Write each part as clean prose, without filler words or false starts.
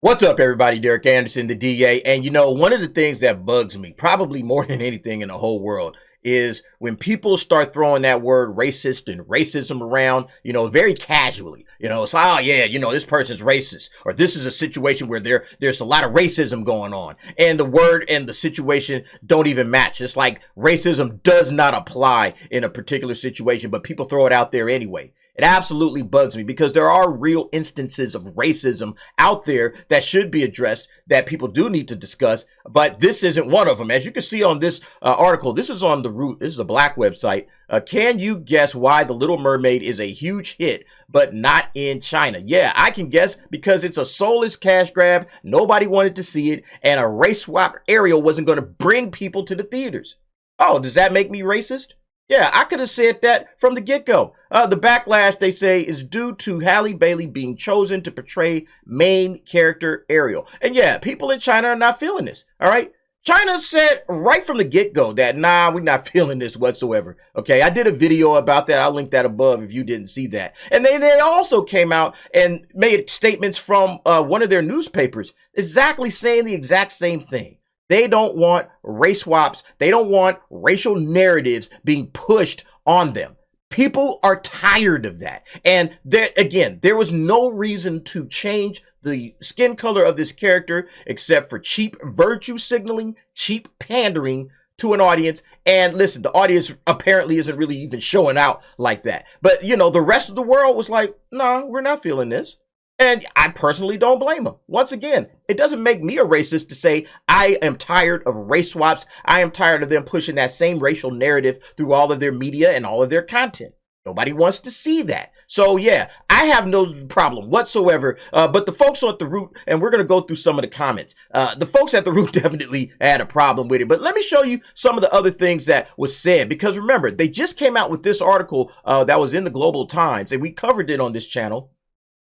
What's up, everybody? Derek Anderson, the DA. And one of the things that bugs me, probably more than anything in the whole world, is when people start throwing that word racist and racism around, very casually. It's, oh, yeah, this person's racist, or this is a situation where there's a lot of racism going on. And the word and the situation don't even match. It's like racism does not apply in a particular situation, but people throw it out there anyway. It absolutely bugs me because there are real instances of racism out there that should be addressed, that people do need to discuss, but this isn't one of them. As you can see on this article, this is on The Root. This is a black website. Can you guess why The Little Mermaid is a huge hit, but not in China? Yeah, I can guess, because it's a soulless cash grab. Nobody wanted to see it, and a race swap Ariel wasn't going to bring people to the theaters. Oh, does that make me racist? Yeah, I could have said that from the get-go. The backlash, they say, is due to Halle Bailey being chosen to portray main character Ariel. And yeah, people in China are not feeling this, all right? China said right from the get-go that, nah, we're not feeling this whatsoever, okay? I did a video about that. I'll link that above if you didn't see that. And they also came out and made statements from one of their newspapers exactly saying the exact same thing. They don't want race swaps. They don't want racial narratives being pushed on them. People are tired of that. And there was no reason to change the skin color of this character except for cheap virtue signaling, cheap pandering to an audience. And listen, the audience apparently isn't really even showing out like that. But, the rest of the world was like, nah, we're not feeling this. And I personally don't blame them. Once again, it doesn't make me a racist to say I am tired of race swaps. I am tired of them pushing that same racial narrative through all of their media and all of their content. Nobody wants to see that. So yeah, I have no problem whatsoever. But the folks at The Root, and we're going to go through some of the comments. The folks at The Root definitely had a problem with it. But let me show you some of the other things that was said. Because remember, they just came out with this article that was in the Global Times, and we covered it on this channel.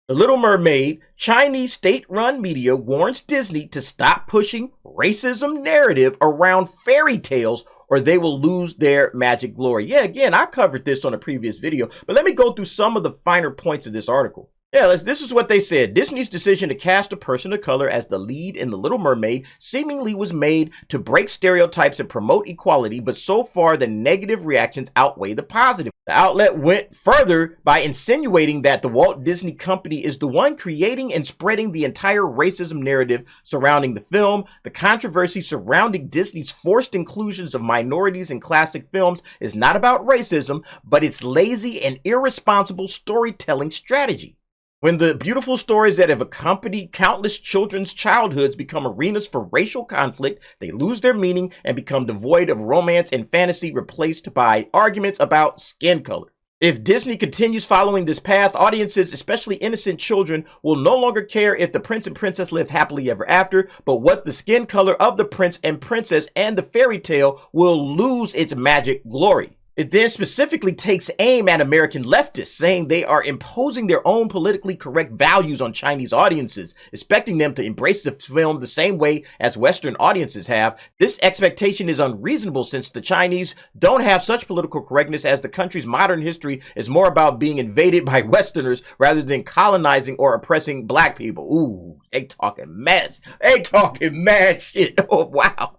The Little Mermaid, Chinese state-run media warns Disney to stop pushing racism narrative around fairy tales or they will lose their magic glory. Yeah, again, I covered this on a previous video, but let me go through some of the finer points of this article. Yeah, this is what they said. Disney's decision to cast a person of color as the lead in The Little Mermaid seemingly was made to break stereotypes and promote equality, but so far the negative reactions outweigh the positive. The outlet went further by insinuating that the Walt Disney Company is the one creating and spreading the entire racism narrative surrounding the film. The controversy surrounding Disney's forced inclusions of minorities in classic films is not about racism, but its lazy and irresponsible storytelling strategy. When the beautiful stories that have accompanied countless children's childhoods become arenas for racial conflict, they lose their meaning and become devoid of romance and fantasy, replaced by arguments about skin color. If Disney continues following this path, audiences, especially innocent children, will no longer care if the prince and princess live happily ever after, but what the skin color of the prince and princess and the fairy tale will lose its magic glory. It then specifically takes aim at American leftists, saying they are imposing their own politically correct values on Chinese audiences, expecting them to embrace the film the same way as Western audiences have. This expectation is unreasonable since the Chinese don't have such political correctness, as the country's modern history is more about being invaded by Westerners rather than colonizing or oppressing black people. Ooh, they talking mess. They talking mad shit. Oh, wow.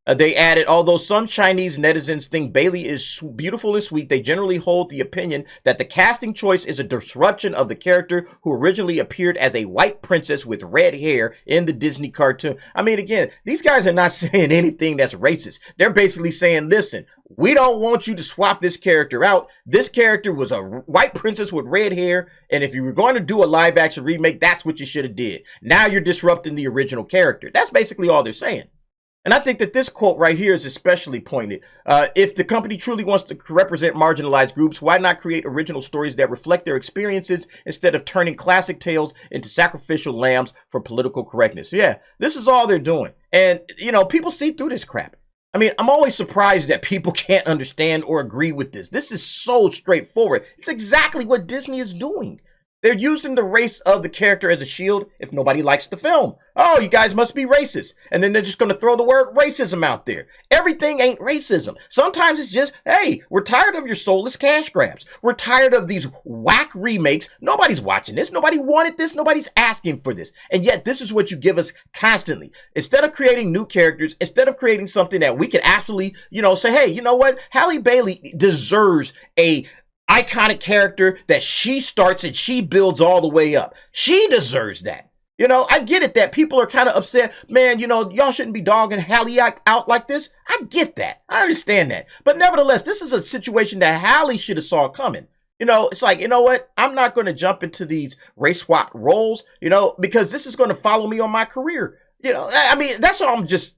They added, although some Chinese netizens think Bailey is beautiful and sweet, they generally hold the opinion that the casting choice is a disruption of the character who originally appeared as a white princess with red hair in the Disney cartoon. I mean, again, these guys are not saying anything that's racist. They're basically saying, listen, we don't want you to swap this character out. This character was a white princess with red hair, and if you were going to do a live action remake, that's what you should have did. Now you're disrupting the original character. That's basically all they're saying. And I think that this quote right here is especially pointed. If the company truly wants to represent marginalized groups, why not create original stories that reflect their experiences instead of turning classic tales into sacrificial lambs for political correctness? Yeah, this is all they're doing. And, people see through this crap. I mean, I'm always surprised that people can't understand or agree with this. This is so straightforward. It's exactly what Disney is doing. They're using the race of the character as a shield if nobody likes the film. Oh, you guys must be racist. And then they're just going to throw the word racism out there. Everything ain't racism. Sometimes it's just, hey, we're tired of your soulless cash grabs. We're tired of these whack remakes. Nobody's watching this. Nobody wanted this. Nobody's asking for this. And yet this is what you give us constantly. Instead of creating new characters, instead of creating something that we can absolutely, say, hey, you know what? Halle Bailey deserves a iconic character that she starts and she builds all the way up. She deserves that. I get it that people are kind of upset. Man, y'all shouldn't be dogging Halle out like this. I get that. I understand that. But nevertheless, this is a situation that Halle should have saw coming. It's like, you know what? I'm not going to jump into these race swap roles, because this is going to follow me on my career. That's what I'm just...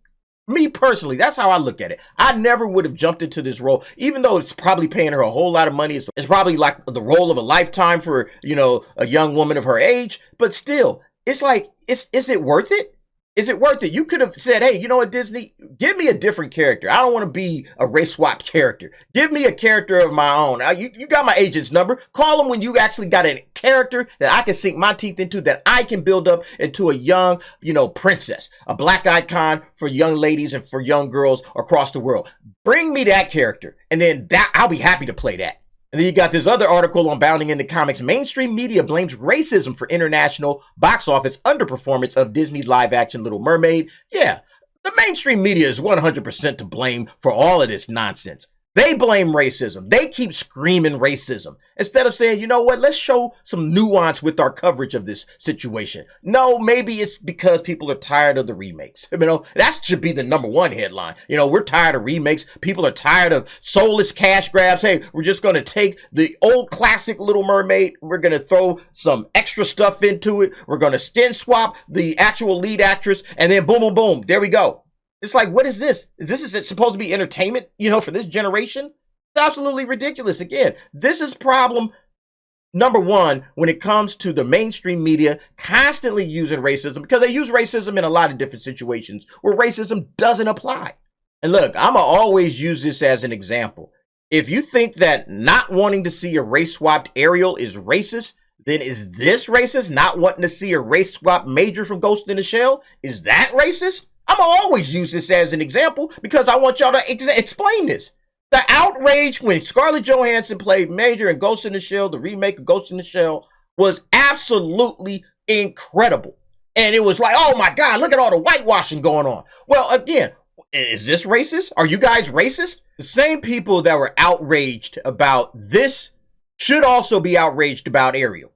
Me personally, that's how I look at it. I never would have jumped into this role, even though it's probably paying her a whole lot of money. It's probably like the role of a lifetime for, a young woman of her age. But still, it's like, is it worth it? Is it worth it? You could have said, hey, you know what, Disney, give me a different character. I don't want to be a race swapped character. Give me a character of my own. You got my agent's number. Call them when you actually got a character that I can sink my teeth into, that I can build up into a young, princess, a black icon for young ladies and for young girls across the world. Bring me that character, and then I'll be happy to play that. And then you got this other article on Bounding into Comics. Mainstream media blames racism for international box office underperformance of Disney's live-action Little Mermaid. Yeah, the mainstream media is 100% to blame for all of this nonsense. They blame racism. They keep screaming racism instead of saying, you know what, let's show some nuance with our coverage of this situation. No, maybe it's because people are tired of the remakes. That should be the number one headline. We're tired of remakes. People are tired of soulless cash grabs. Hey, we're just going to take the old classic Little Mermaid. We're going to throw some extra stuff into it. We're going to stint swap the actual lead actress, and then boom, boom, boom. There we go. It's like, what is this? Is it supposed to be entertainment, for this generation? It's absolutely ridiculous. Again, this is problem number one when it comes to the mainstream media constantly using racism, because they use racism in a lot of different situations where racism doesn't apply. And look, I'm going to always use this as an example. If you think that not wanting to see a race swapped Ariel is racist, then is this racist? Not wanting to see a race swap Major from Ghost in the Shell? Is that racist? I'm going to always use this as an example because I want y'all to explain this. The outrage when Scarlett Johansson played Major in Ghost in the Shell, the remake of Ghost in the Shell, was absolutely incredible. And it was like, oh my God, look at all the whitewashing going on. Well, again, is this racist? Are you guys racist? The same people that were outraged about this should also be outraged about Ariel.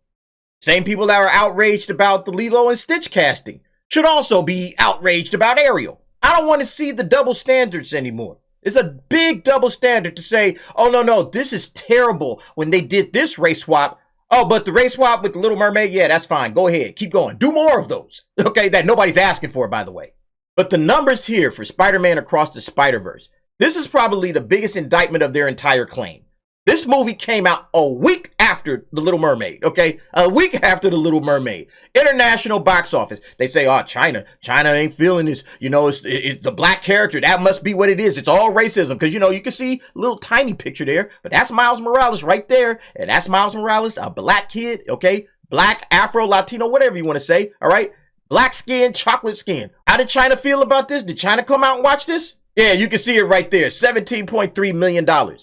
Same people that were outraged about the Lilo and Stitch casting should also be outraged about Ariel. I don't want to see the double standards anymore. It's a big double standard to say, oh, no, this is terrible when they did this race swap. Oh, but the race swap with the Little Mermaid, yeah, that's fine. Go ahead. Keep going. Do more of those. Okay, that nobody's asking for, by the way. But the numbers here for Spider-Man Across the Spiderverse, this is probably the biggest indictment of their entire claim. This movie came out a week after The Little Mermaid, okay? A week after The Little Mermaid. International box office. They say, oh, China ain't feeling this. It's the black character. That must be what it is. It's all racism. Because, you can see a little tiny picture there. But that's Miles Morales right there. And that's Miles Morales, a black kid, okay? Black, Afro-Latino, whatever you want to say, all right? Black skin, chocolate skin. How did China feel about this? Did China come out and watch this? Yeah, you can see it right there. $17.3 million.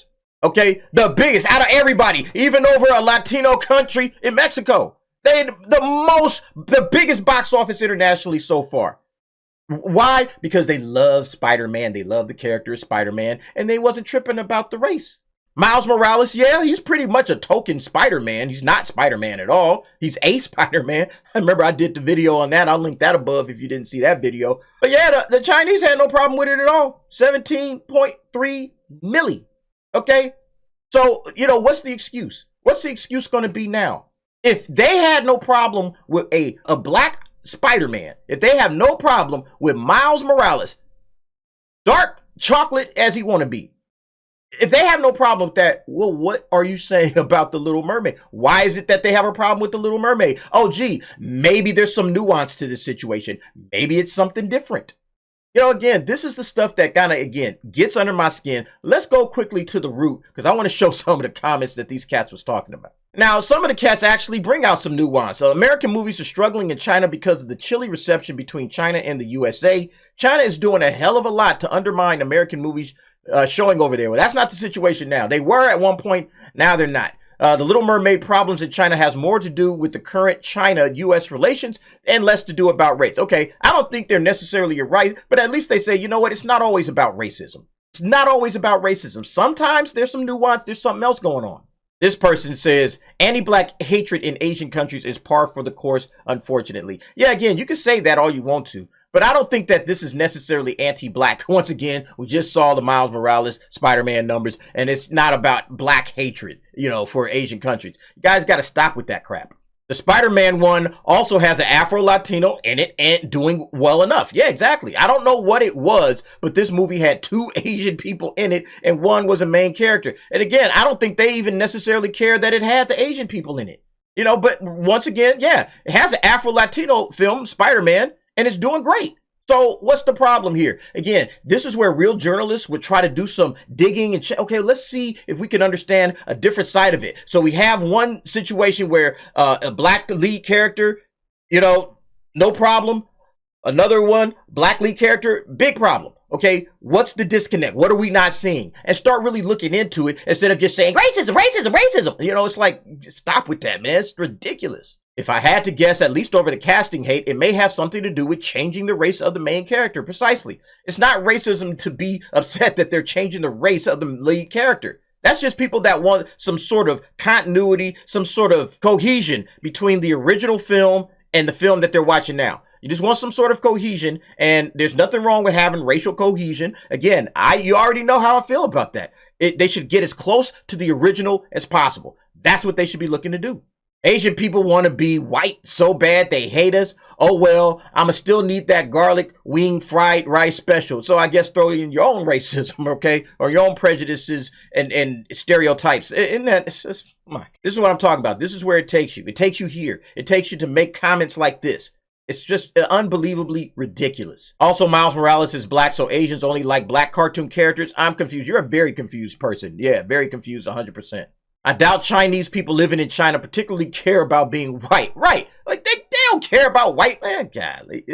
Okay, the biggest out of everybody, even over a Latino country in Mexico. They had the biggest box office internationally so far. Why? Because they love Spider-Man. They love the character of Spider-Man, and they wasn't tripping about the race. Miles Morales, yeah, he's pretty much a token Spider-Man. He's not Spider-Man at all. He's a Spider-Man. I remember I did the video on that. I'll link that above if you didn't see that video. But yeah, the Chinese had no problem with it at all. 17.3 million. Okay, so, what's the excuse? What's the excuse going to be now? If they had no problem with a black Spider-Man, if they have no problem with Miles Morales, dark chocolate as he want to be, if they have no problem with that, well, what are you saying about The Little Mermaid? Why is it that they have a problem with The Little Mermaid? Oh, gee, maybe there's some nuance to this situation. Maybe it's something different. Again, this is the stuff that kind of, again, gets under my skin. Let's go quickly to the root because I want to show some of the comments that these cats was talking about. Now, some of the cats actually bring out some nuance. So American movies are struggling in China because of the chilly reception between China and the USA. China is doing a hell of a lot to undermine American movies showing over there. Well, that's not the situation now. They were at one point, now they're not. The Little Mermaid problems in China has more to do with the current China-U.S. relations and less to do about race. Okay, I don't think they're necessarily right, but at least they say, you know what, it's not always about racism. It's not always about racism. Sometimes there's some nuance, there's something else going on. This person says, anti-black hatred in Asian countries is par for the course, unfortunately. Yeah, again, you can say that all you want to, but I don't think that this is necessarily anti-black. Once again, we just saw the Miles Morales Spider-Man numbers, and it's not about black hatred, you know, for Asian countries. You guys got to stop with that crap. The Spider-Man one also has an Afro-Latino in it and doing well enough. Yeah, exactly. I don't know what it was, but this movie had 2 Asian people in it and one was a main character. And again, I don't think they even necessarily care that it had the Asian people in it. You know, but once again, yeah, it has an Afro-Latino film, Spider-Man, and it's doing great. So what's the problem here? Again, this is where real journalists would try to do some digging and check. Okay, let's see if we can understand a different side of it. So we have one situation where a black lead character, you know, no problem. Another one, black lead character, big problem. Okay, what's the disconnect? What are we not seeing? And start really looking into it instead of just saying racism, racism, racism. You know, it's like, stop with that, man. It's ridiculous. If I had to guess, at least over the casting hate, it may have something to do with changing the race of the main character. Precisely. It's not racism to be upset that they're changing the race of the lead character. That's just people that want some sort of continuity, some sort of cohesion between the original film and the film that they're watching now. You just want some sort of cohesion, and there's nothing wrong with having racial cohesion. Again, you already know how I feel about that. They should get as close to the original as possible. That's what they should be looking to do. Asian people want to be white so bad they hate us. Oh, well, I'ma still need that garlic wing fried rice special. So I guess throw in your own racism, okay? Or your own prejudices and stereotypes. Isn't that, this is what I'm talking about. This is where it takes you. It takes you here. It takes you to make comments like this. It's just unbelievably ridiculous. Also, Miles Morales is black, so Asians only like black cartoon characters. I'm confused. You're a very confused person. Yeah, very confused, 100%. I doubt Chinese people living in China particularly care about being white. Right. Like, they don't care about white, man. Golly.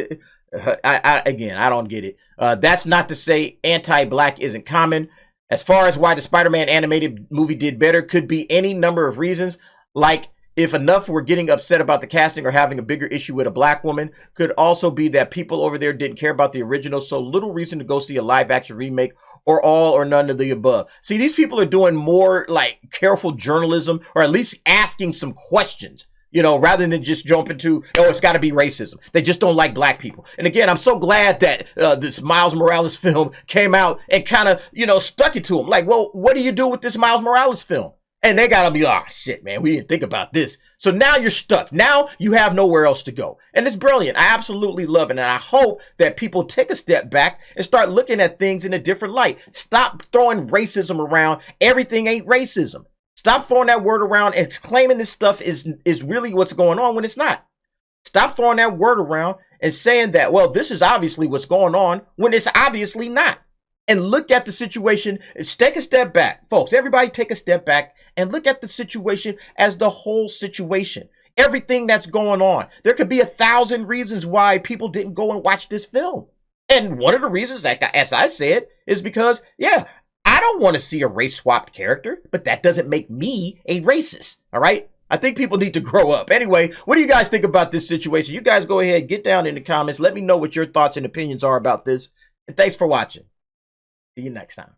Again, I don't get it. That's not to say anti-black isn't common. As far as why the Spider-Man animated movie did better, could be any number of reasons. Like, if enough were getting upset about the casting or having a bigger issue with a black woman, could also be that people over there didn't care about the original, so little reason to go see a live action remake, or all or none of the above. See, these people are doing more like careful journalism, or at least asking some questions, you know, rather than just jumping to, oh, it's got to be racism. They just don't like black people. And again, I'm so glad that this Miles Morales film came out and kind of, you know, stuck it to them. Like, well, what do you do with this Miles Morales film? And they gotta be, oh shit, man, we didn't think about this. So now you're stuck. Now you have nowhere else to go. And it's brilliant. I absolutely love it. And I hope that people take a step back and start looking at things in a different light. Stop throwing racism around. Everything ain't racism. Stop throwing that word around and claiming this stuff is really what's going on when it's not. Stop throwing that word around and saying that, well, this is obviously what's going on when it's obviously not. And look at the situation. Take a step back. Folks, everybody take a step back and look at the situation as the whole situation. Everything that's going on. There could be 1,000 reasons why people didn't go and watch this film. And one of the reasons, as I said, is because, yeah, I don't want to see a race-swapped character, but that doesn't make me a racist, all right? I think people need to grow up. Anyway, what do you guys think about this situation? You guys go ahead, get down in the comments. Let me know what your thoughts and opinions are about this. And thanks for watching. See you next time.